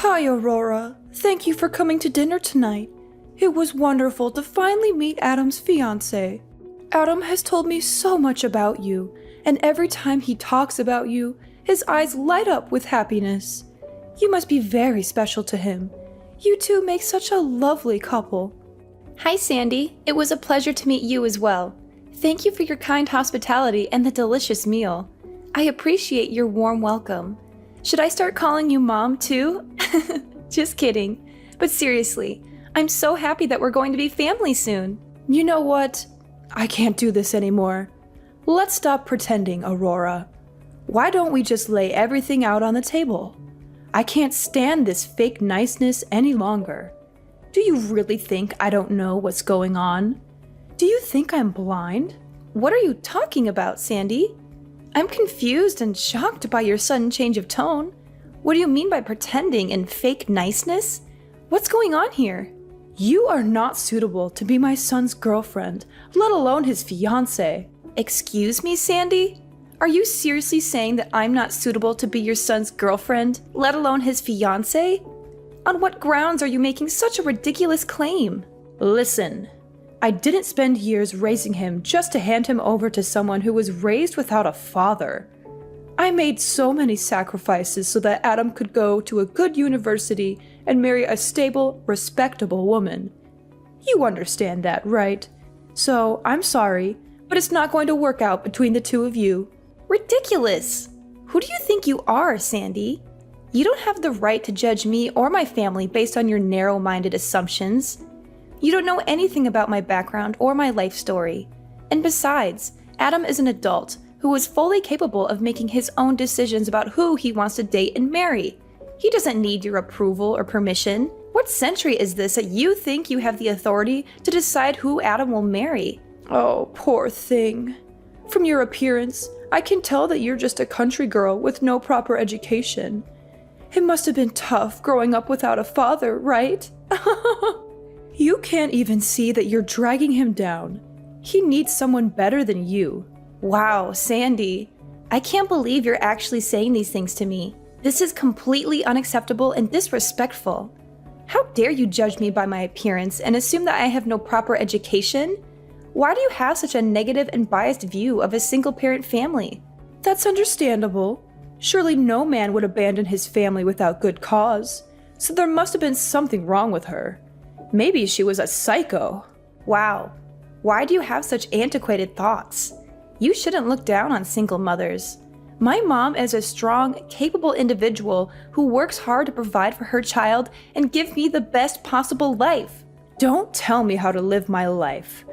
Hi, Aurora. Thank you for coming to dinner tonight. It was wonderful to finally meet Adam's fiancé. Adam has told me so much about you, and every time he talks about you, his eyes light up with happiness. You must be very special to him. You two make such a lovely couple. Hi, Sandy. It was a pleasure to meet you as well. Thank you for your kind hospitality and the delicious meal. I appreciate your warm welcome. Should I start calling you Mom, too? Just kidding. But seriously, I'm so happy that we're going to be family soon. You know what? I can't do this anymore. Let's stop pretending, Aurora. Why don't we just lay everything out on the table? I can't stand this fake niceness any longer. Do you really think I don't know what's going on? Do you think I'm blind? What are you talking about, Sandy? I'm confused and shocked by your sudden change of tone. What do you mean by pretending and fake niceness? What's going on here? You are not suitable to be my son's girlfriend, let alone his fiancé. Excuse me, Sandy? Are you seriously saying that I'm not suitable to be your son's girlfriend, let alone his fiancé? On what grounds are you making such a ridiculous claim? Listen, I didn't spend years raising him just to hand him over to someone who was raised without a father. I made so many sacrifices so that Adam could go to a good university and marry a stable, respectable woman. You understand that, right? So, I'm sorry, but it's not going to work out between the two of you. Ridiculous! Who do you think you are, Sandy? You don't have the right to judge me or my family based on your narrow-minded assumptions. You don't know anything about my background or my life story. And besides, Adam is an adult who is fully capable of making his own decisions about who he wants to date and marry. He doesn't need your approval or permission. What century is this that you think you have the authority to decide who Adam will marry? Oh, poor thing. From your appearance, I can tell that you're just a country girl with no proper education. It must have been tough growing up without a father, right? You can't even see that you're dragging him down. He needs someone better than you. Wow, Sandy. I can't believe you're actually saying these things to me. This is completely unacceptable and disrespectful. How dare you judge me by my appearance and assume that I have no proper education? Why do you have such a negative and biased view of a single-parent family? That's understandable. Surely no man would abandon his family without good cause, so there must have been something wrong with her. Maybe she was a psycho. Wow. Why do you have such antiquated thoughts? You shouldn't look down on single mothers. My mom is a strong, capable individual who works hard to provide for her child and give me the best possible life. Don't tell me how to live my life.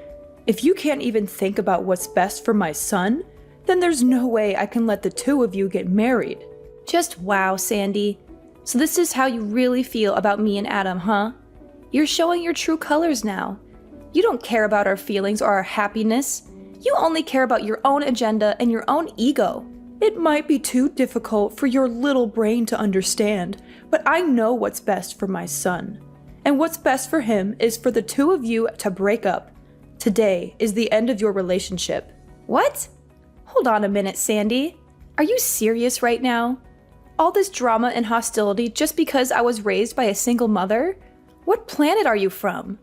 If you can't even think about what's best for my son, then there's no way I can let the two of you get married. Just wow, Sandy. So this is how you really feel about me and Adam, huh? You're showing your true colors now. You don't care about our feelings or our happiness. You only care about your own agenda and your own ego. It might be too difficult for your little brain to understand, but I know what's best for my son. And what's best for him is for the two of you to break up. Today is the end of your relationship. What? Hold on a minute, Sandy. Are you serious right now? All this drama and hostility just because I was raised by a single mother? What planet are you from?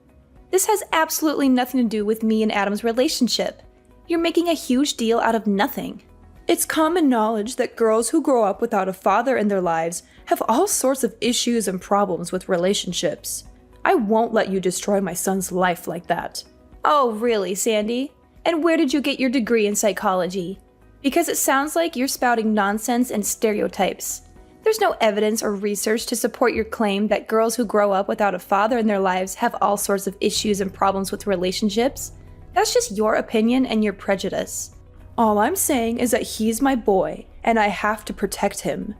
This has absolutely nothing to do with me and Adam's relationship. You're making a huge deal out of nothing. It's common knowledge that girls who grow up without a father in their lives have all sorts of issues and problems with relationships. I won't let you destroy my son's life like that. Oh, really, Sandy? And where did you get your degree in psychology? Because it sounds like you're spouting nonsense and stereotypes. There's no evidence or research to support your claim that girls who grow up without a father in their lives have all sorts of issues and problems with relationships. That's just your opinion and your prejudice. All I'm saying is that he's my boy, and I have to protect him.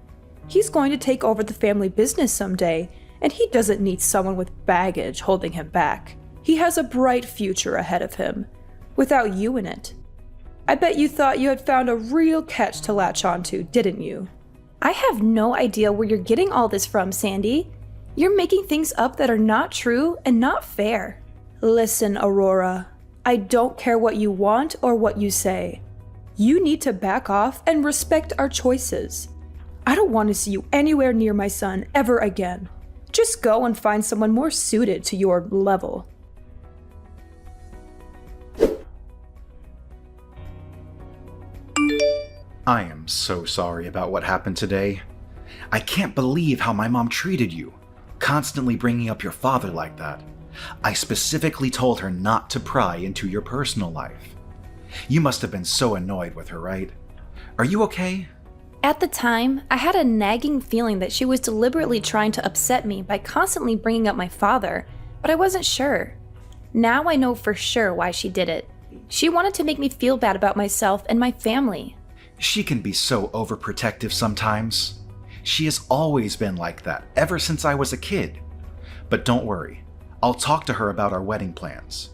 He's going to take over the family business someday, and he doesn't need someone with baggage holding him back. He has a bright future ahead of him, without you in it. I bet you thought you had found a real catch to latch onto, didn't you? I have no idea where you're getting all this from, Sandy. You're making things up that are not true and not fair. Listen, Aurora, I don't care what you want or what you say. You need to back off and respect our choices. I don't want to see you anywhere near my son ever again. Just go and find someone more suited to your level. I am so sorry about what happened today. I can't believe how my mom treated you, constantly bringing up your father like that. I specifically told her not to pry into your personal life. You must have been so annoyed with her, right? Are you okay? At the time, I had a nagging feeling that she was deliberately trying to upset me by constantly bringing up my father, but I wasn't sure. Now I know for sure why she did it. She wanted to make me feel bad about myself and my family. She can be so overprotective sometimes. She has always been like that, ever since I was a kid. But don't worry, I'll talk to her about our wedding plans.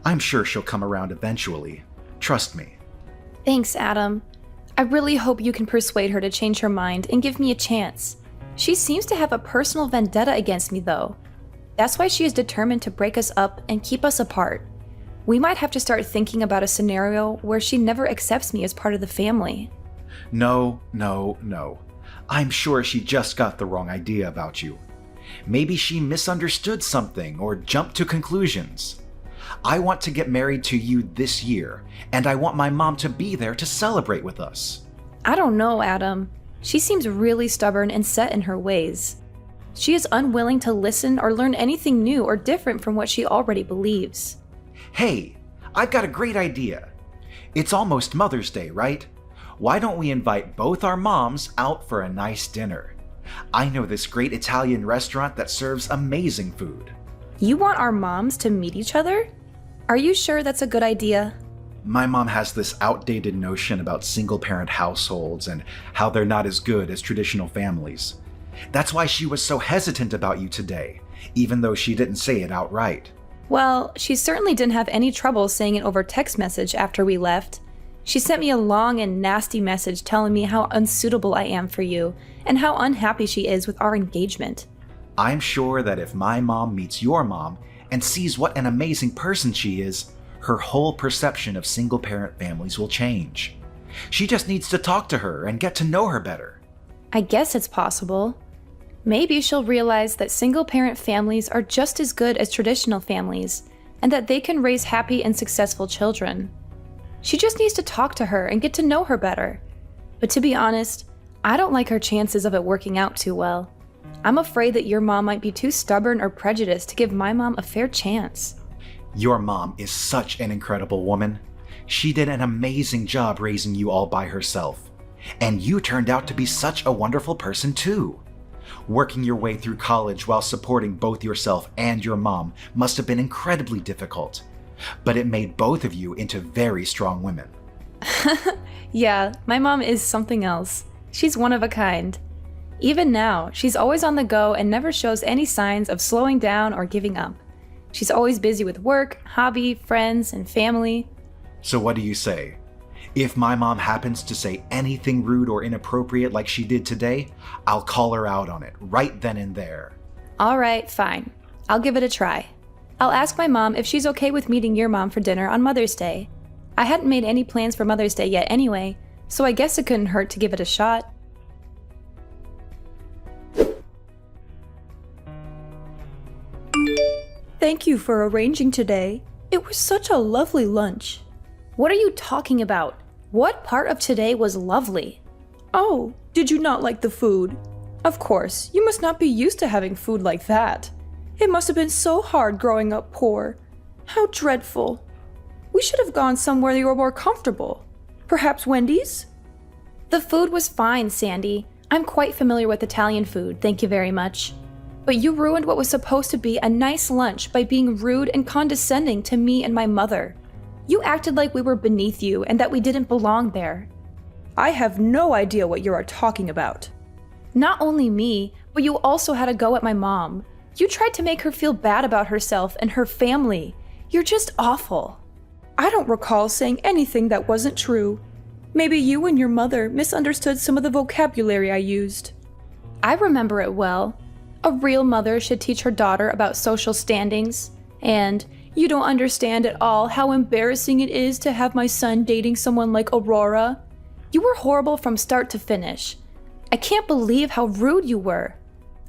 I'm sure she'll come around eventually. Trust me. Thanks, Adam. I really hope you can persuade her to change her mind and give me a chance. She seems to have a personal vendetta against me, though. That's why she is determined to break us up and keep us apart. We might have to start thinking about a scenario where she never accepts me as part of the family. No. I'm sure she just got the wrong idea about you. Maybe she misunderstood something or jumped to conclusions. I want to get married to you this year, and I want my mom to be there to celebrate with us. I don't know, Adam. She seems really stubborn and set in her ways. She is unwilling to listen or learn anything new or different from what she already believes. Hey, I've got a great idea. It's almost Mother's Day, right? Why don't we invite both our moms out for a nice dinner? I know this great Italian restaurant that serves amazing food. You want our moms to meet each other? Are you sure that's a good idea? My mom has this outdated notion about single-parent households and how they're not as good as traditional families. That's why she was so hesitant about you today, even though she didn't say it outright. Well, she certainly didn't have any trouble saying it over text message after we left. She sent me a long and nasty message telling me how unsuitable I am for you and how unhappy she is with our engagement. I'm sure that if my mom meets your mom and sees what an amazing person she is, her whole perception of single-parent families will change. She just needs to talk to her and get to know her better. I guess it's possible. Maybe she'll realize that single-parent families are just as good as traditional families, and that they can raise happy and successful children. She just needs to talk to her and get to know her better. But to be honest, I don't like her chances of it working out too well. I'm afraid that your mom might be too stubborn or prejudiced to give my mom a fair chance. Your mom is such an incredible woman. She did an amazing job raising you all by herself. And you turned out to be such a wonderful person too. Working your way through college while supporting both yourself and your mom must have been incredibly difficult. But it made both of you into very strong women. Yeah, my mom is something else. She's one of a kind. Even now, she's always on the go and never shows any signs of slowing down or giving up. She's always busy with work, hobby, friends, and family. So what do you say? If my mom happens to say anything rude or inappropriate like she did today, I'll call her out on it right then and there. All right, fine. I'll give it a try. I'll ask my mom if she's okay with meeting your mom for dinner on Mother's Day. I hadn't made any plans for Mother's Day yet anyway, so I guess it couldn't hurt to give it a shot. Thank you for arranging today. It was such a lovely lunch. What are you talking about? What part of today was lovely? Oh, did you not like the food? Of course, you must not be used to having food like that. It must have been so hard growing up poor. How dreadful. We should have gone somewhere you were more comfortable. Perhaps Wendy's? The food was fine, Sandy. I'm quite familiar with Italian food, thank you very much. But you ruined what was supposed to be a nice lunch by being rude and condescending to me and my mother. You acted like we were beneath you and that we didn't belong there. I have no idea what you are talking about. Not only me, but you also had a go at my mom. You tried to make her feel bad about herself and her family. You're just awful. I don't recall saying anything that wasn't true. Maybe you and your mother misunderstood some of the vocabulary I used. I remember it well. A real mother should teach her daughter about social standings. And you don't understand at all how embarrassing it is to have my son dating someone like Aurora. You were horrible from start to finish. I can't believe how rude you were.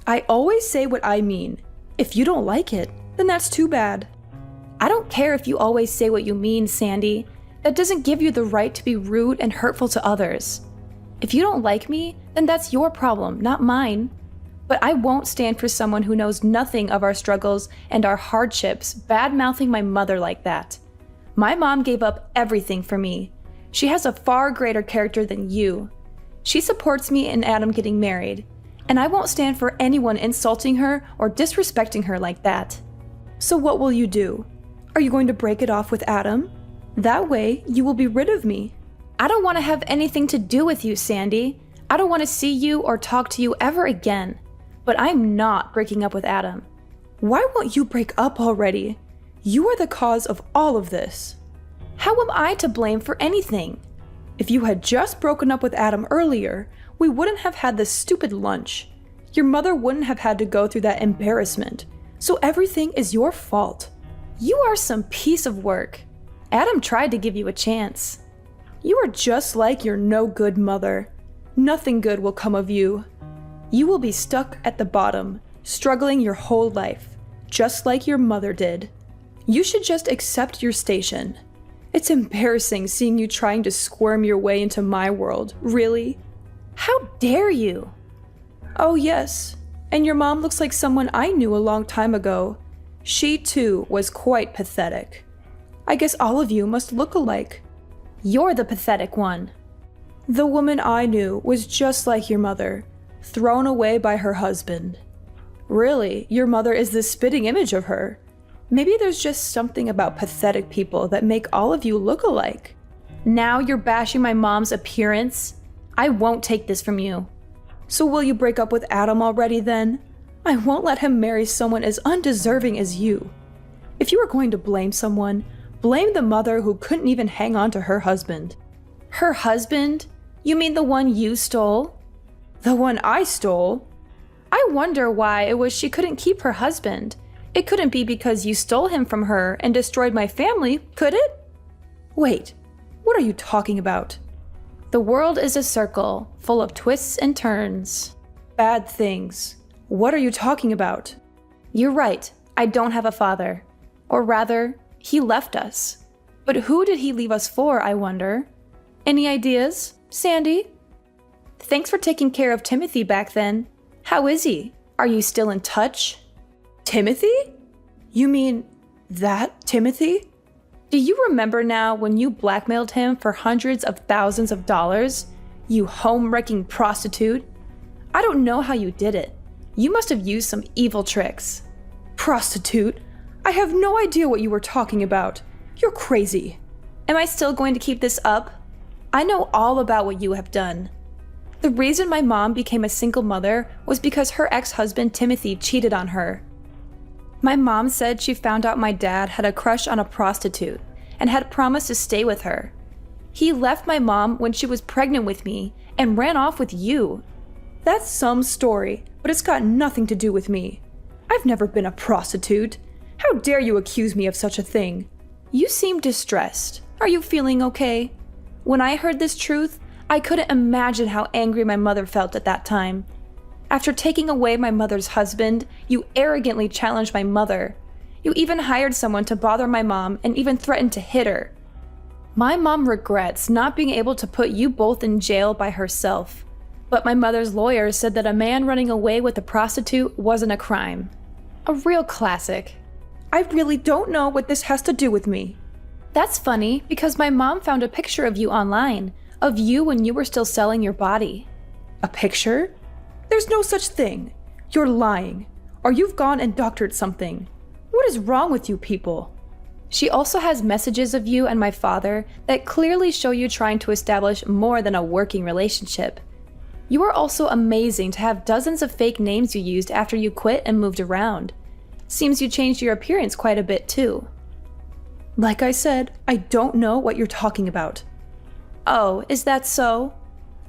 I always say what I mean. If you don't like it, then that's too bad. I don't care if you always say what you mean, Sandy. That doesn't give you the right to be rude and hurtful to others. If you don't like me, then that's your problem, not mine. But I won't stand for someone who knows nothing of our struggles and our hardships bad-mouthing my mother like that. My mom gave up everything for me. She has a far greater character than you. She supports me and Adam getting married, and I won't stand for anyone insulting her or disrespecting her like that. So what will you do? Are you going to break it off with Adam? That way, you will be rid of me. I don't want to have anything to do with you, Sandy. I don't want to see you or talk to you ever again. But I'm not breaking up with Adam. Why won't you break up already? You are the cause of all of this. How am I to blame for anything? If you had just broken up with Adam earlier, we wouldn't have had this stupid lunch. Your mother wouldn't have had to go through that embarrassment. So everything is your fault. You are some piece of work. Adam tried to give you a chance. You are just like your no-good mother. Nothing good will come of you. You will be stuck at the bottom, struggling your whole life, just like your mother did. You should just accept your station. It's embarrassing seeing you trying to squirm your way into my world, really? How dare you? Oh yes, and your mom looks like someone I knew a long time ago. She too was quite pathetic. I guess all of you must look alike. You're the pathetic one. The woman I knew was just like your mother, thrown away by her husband. Really, your mother is the spitting image of her. Maybe there's just something about pathetic people that make all of you look alike. Now you're bashing my mom's appearance? I won't take this from you. So will you break up with Adam already then? I won't let him marry someone as undeserving as you. If you are going to blame someone, blame the mother who couldn't even hang on to her husband. Her husband? You mean the one you stole? The one I stole? I wonder why it was she couldn't keep her husband. It couldn't be because you stole him from her and destroyed my family, could it? Wait, what are you talking about? The world is a circle, full of twists and turns. Bad things. What are you talking about? You're right, I don't have a father. Or rather, he left us. But who did he leave us for, I wonder? Any ideas, Sandy? Thanks for taking care of Timothy back then. How is he? Are you still in touch? Timothy? You mean that Timothy? Do you remember now when you blackmailed him for hundreds of thousands of dollars? You home-wrecking prostitute? I don't know how you did it. You must have used some evil tricks. Prostitute? I have no idea what you were talking about. You're crazy. Am I still going to keep this up? I know all about what you have done. The reason my mom became a single mother was because her ex-husband Timothy cheated on her. My mom said she found out my dad had a crush on a prostitute and had promised to stay with her. He left my mom when she was pregnant with me and ran off with you. That's some story, but it's got nothing to do with me. I've never been a prostitute. How dare you accuse me of such a thing? You seem distressed. Are you feeling okay? When I heard this truth, I couldn't imagine how angry my mother felt at that time. After taking away my mother's husband, you arrogantly challenged my mother. You even hired someone to bother my mom and even threatened to hit her. My mom regrets not being able to put you both in jail by herself. But my mother's lawyer said that a man running away with a prostitute wasn't a crime. A real classic. I really don't know what this has to do with me. That's funny because my mom found a picture of you online, of you when you were still selling your body. A picture? There's no such thing. You're lying. Or you've gone and doctored something. What is wrong with you people? She also has messages of you and my father that clearly show you trying to establish more than a working relationship. You are also amazing to have dozens of fake names you used after you quit and moved around. Seems you changed your appearance quite a bit too. Like I said, I don't know what you're talking about. Oh, is that so?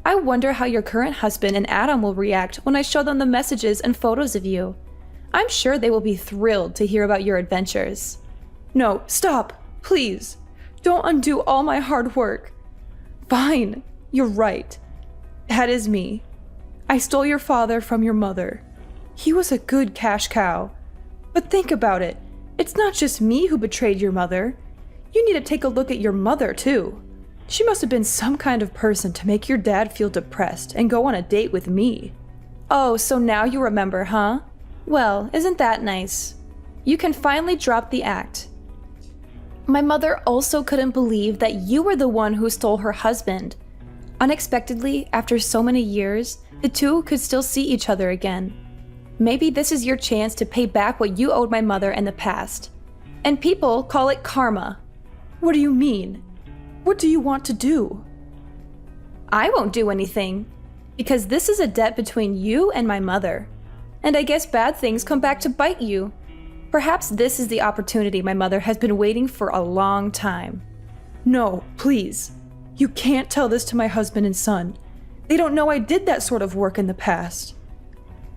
I wonder how your current husband and Adam will react when I show them the messages and photos of you. I'm sure they will be thrilled to hear about your adventures. No, stop, please. Don't undo all my hard work. Fine, you're right. That is me. I stole your father from your mother. He was a good cash cow. But think about it. It's not just me who betrayed your mother. You need to take a look at your mother, too. She must have been some kind of person to make your dad feel depressed and go on a date with me. Oh, so now you remember, huh? Well, isn't that nice? You can finally drop the act. My mother also couldn't believe that you were the one who stole her husband. Unexpectedly, after so many years, the two could still see each other again. Maybe this is your chance to pay back what you owed my mother in the past. And people call it karma. What do you mean? What do you want to do? I won't do anything, because this is a debt between you and my mother. And I guess bad things come back to bite you. Perhaps this is the opportunity my mother has been waiting for a long time. No, please. You can't tell this to my husband and son. They don't know I did that sort of work in the past.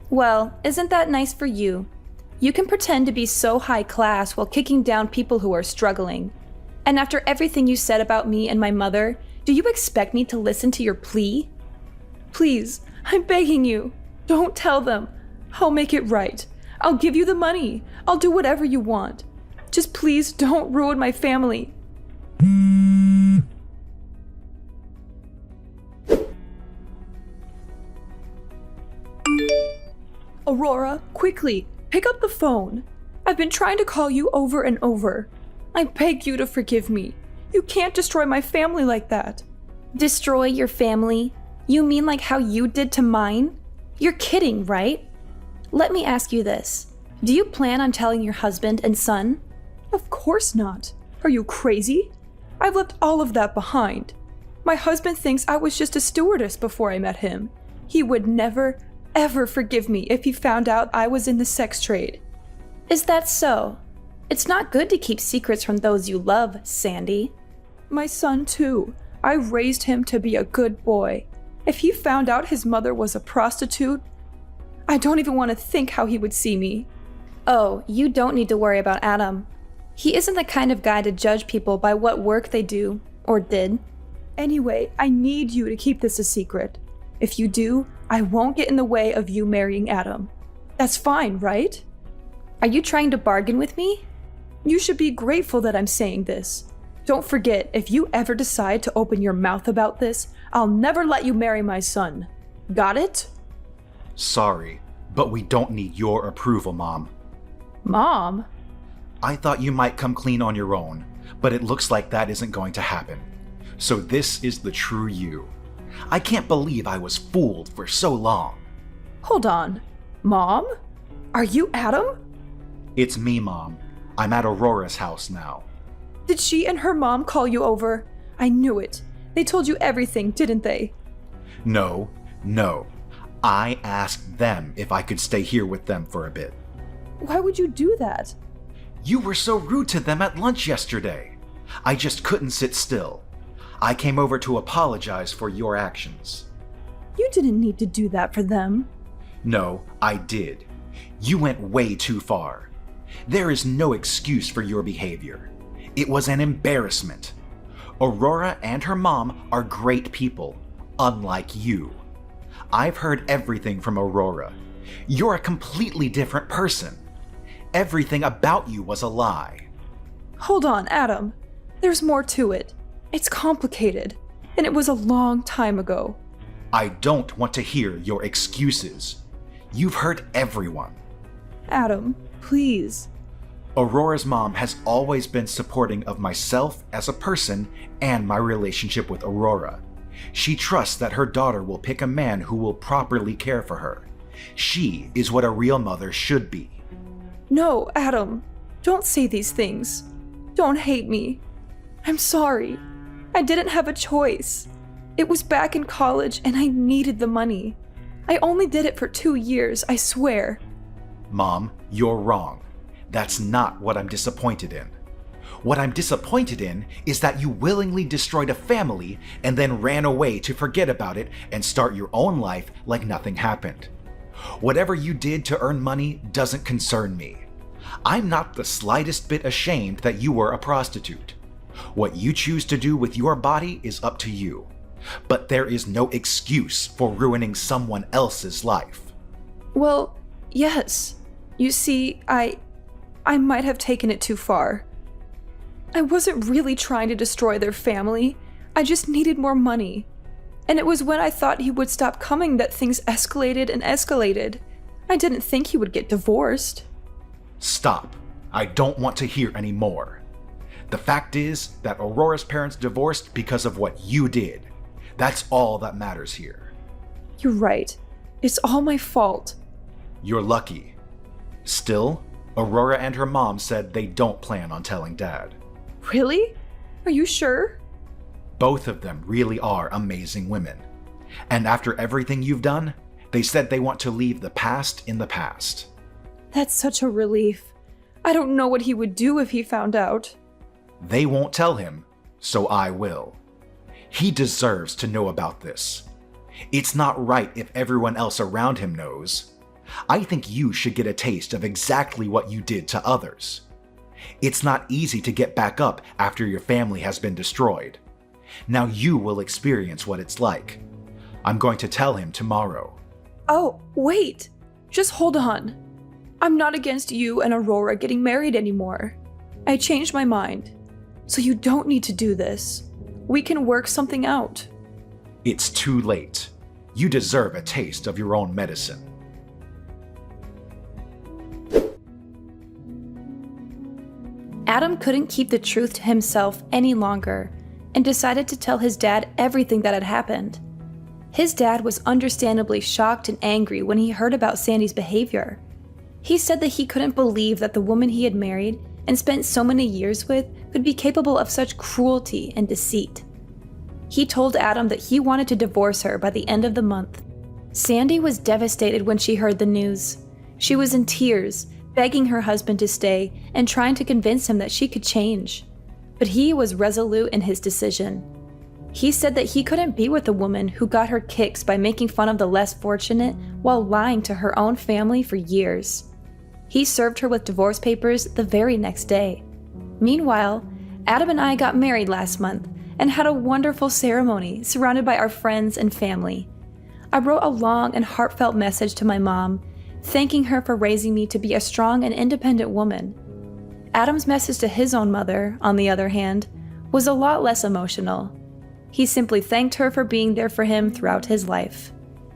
Well, isn't that nice for you? You can pretend to be so high class while kicking down people who are struggling. And after everything you said about me and my mother, do you expect me to listen to your plea? Please, I'm begging you. Don't tell them. I'll make it right. I'll give you the money. I'll do whatever you want. Just please don't ruin my family. Aurora, quickly, pick up the phone. I've been trying to call you over and over. I beg you to forgive me. You can't destroy my family like that. Destroy your family? You mean like how you did to mine? You're kidding, right? Let me ask you this. Do you plan on telling your husband and son? Of course not. Are you crazy? I've left all of that behind. My husband thinks I was just a stewardess before I met him. He would never, ever forgive me if he found out I was in the sex trade. Is that so? It's not good to keep secrets from those you love, Sandy. My son, too. I raised him to be a good boy. If he found out his mother was a prostitute, I don't even want to think how he would see me. Oh, you don't need to worry about Adam. He isn't the kind of guy to judge people by what work they do, or did. Anyway, I need you to keep this a secret. If you do, I won't get in the way of you marrying Adam. That's fine, right? Are you trying to bargain with me? You should be grateful that I'm saying this. Don't forget, if you ever decide to open your mouth about this, I'll never let you marry my son. Got it? Sorry, but we don't need your approval, Mom. Mom? I thought you might come clean on your own, but it looks like that isn't going to happen. So this is the true you. I can't believe I was fooled for so long. Hold on. Mom? Are you Adam? It's me, Mom. I'm at Aurora's house now. Did she and her mom call you over? I knew it. They told you everything, didn't they? No. I asked them if I could stay here with them for a bit. Why would you do that? You were so rude to them at lunch yesterday. I just couldn't sit still. I came over to apologize for your actions. You didn't need to do that for them. No, I did. You went way too far. There is no excuse for your behavior. It was an embarrassment. Aurora and her mom are great people, unlike you. I've heard everything from Aurora. You're a completely different person. Everything about you was a lie. Hold on, Adam. There's more to it. It's complicated, and it was a long time ago. I don't want to hear your excuses. You've hurt everyone. Adam, please. Aurora's mom has always been supporting of myself as a person and my relationship with Aurora. She trusts that her daughter will pick a man who will properly care for her. She is what a real mother should be. No, Adam. Don't say these things. Don't hate me. I'm sorry. I didn't have a choice. It was back in college and I needed the money. I only did it for 2 years, I swear. Mom, you're wrong. That's not what I'm disappointed in. What I'm disappointed in is that you willingly destroyed a family and then ran away to forget about it and start your own life like nothing happened. Whatever you did to earn money doesn't concern me. I'm not the slightest bit ashamed that you were a prostitute. What you choose to do with your body is up to you. But there is no excuse for ruining someone else's life. Well, Yes. You see, I might have taken it too far. I wasn't really trying to destroy their family. I just needed more money. And it was when I thought he would stop coming that things escalated and escalated. I didn't think he would get divorced. Stop. I don't want to hear any more. The fact is that Aurora's parents divorced because of what you did. That's all that matters here. You're right. It's all my fault. You're lucky. Still, Aurora and her mom said they don't plan on telling Dad. Really? Are you sure? Both of them really are amazing women. And after everything you've done, they said they want to leave the past in the past. That's such a relief. I don't know what he would do if he found out. They won't tell him, so I will. He deserves to know about this. It's not right if everyone else around him knows. I think you should get a taste of exactly what you did to others. It's not easy to get back up after your family has been destroyed. Now you will experience what it's like. I'm going to tell him tomorrow. Oh, wait! Just hold on. I'm not against you and Aurora getting married anymore. I changed my mind. So you don't need to do this. We can work something out. It's too late. You deserve a taste of your own medicine. Adam couldn't keep the truth to himself any longer and decided to tell his dad everything that had happened. His dad was understandably shocked and angry when he heard about Sandy's behavior. He said that he couldn't believe that the woman he had married and spent so many years with could be capable of such cruelty and deceit. He told Adam that he wanted to divorce her by the end of the month. Sandy was devastated when she heard the news. She was in tears, begging her husband to stay and trying to convince him that she could change. But he was resolute in his decision. He said that he couldn't be with a woman who got her kicks by making fun of the less fortunate while lying to her own family for years. He served her with divorce papers the very next day. Meanwhile, Adam and I got married last month and had a wonderful ceremony surrounded by our friends and family. I wrote a long and heartfelt message to my mom, thanking her for raising me to be a strong and independent woman. Adam's message to his own mother, on the other hand, was a lot less emotional. He simply thanked her for being there for him throughout his life.